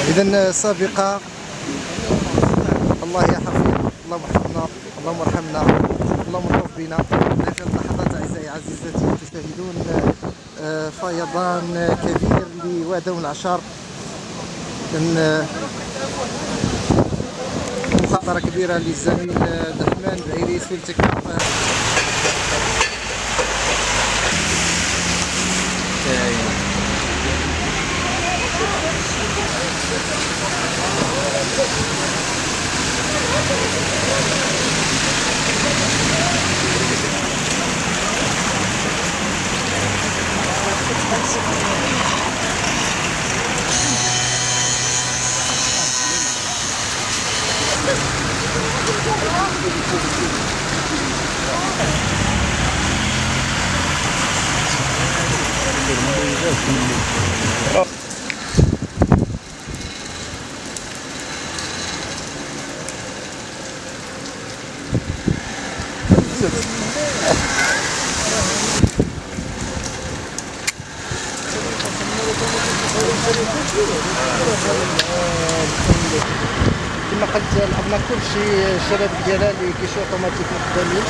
إذا سابقة. الله يا حفيظ، اللهم ارحمنا، اللهم ارحمنا، اللهم ارحم بنا. في اللحظات أعزائي عزيزاتي تشاهدون فيضان كبير لوادي العشار. مخاطرة كبيرة للزميل عبد الرحمن بعيري سولتك. كما قلت لعبنا كلشي الشباب ديالها اللي كيشوفوا اوتوماتيك قدامي.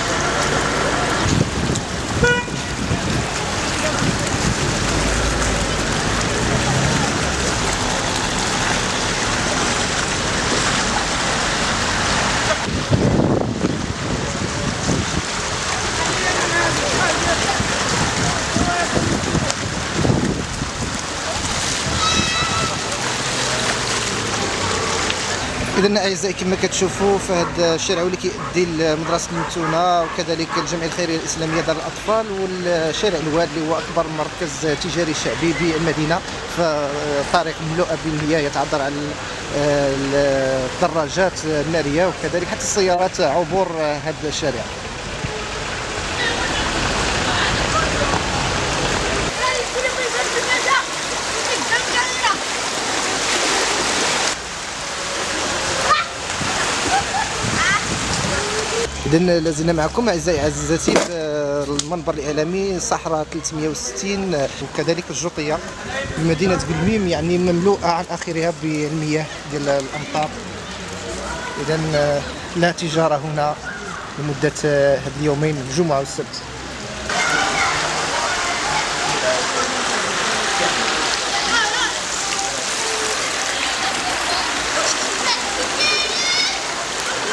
إذن أعزائي كما كتشوفوا في هذا الشارع اللي كيؤدي لمدرسة المتونة وكذلك الجمعية الخيرية الإسلامية دار الأطفال، والشارع الواد اللي هو أكبر مركز تجاري شعبي بالمدينة، فطريق مملوءة بالمياه يتعذر على الدراجات النارية وكذلك حتى السيارات عبور هذا الشارع. إذن لازلنا معكم أعزائي عزيزاتي في المنبر الإعلامي صحراء 360 وكذلك الجوطية بمدينة قلميم، يعني مملوءة عن آخرها بالمياه ديال الأمطار. إذن لا تجارة هنا لمدة هاد اليومين الجمعة والسبت.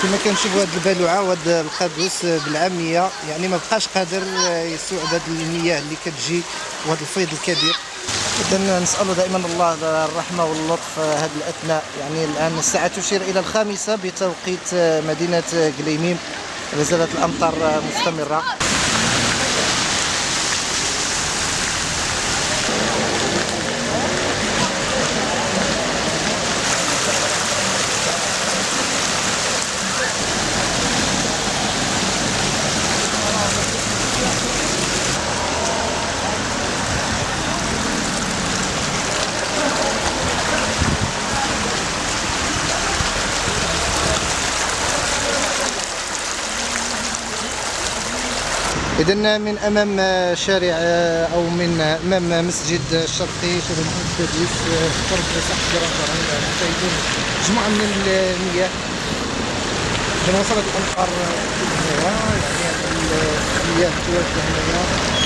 كما كنشوفوا هاد البالوعه وهاد القادوس بالعاميه، يعني ما بقاش قادر يستوعب هاد المياه اللي كتجي وهاد الفيض الكبير. اذا نسالوا دائما الله الرحمه واللطف هاد الاثناء. يعني الان الساعه تشير الى 5 بتوقيت مدينه قليميم، لا زالت الامطار مستمره. إذن من أمام شارع أو من أمام مسجد الشرقي شارع محمد السادس قرب ساحة جرافة نشاهدون مجموعة من المياه. إذن وصلت الأمطار هنا، يعني المياه توجه هنايا.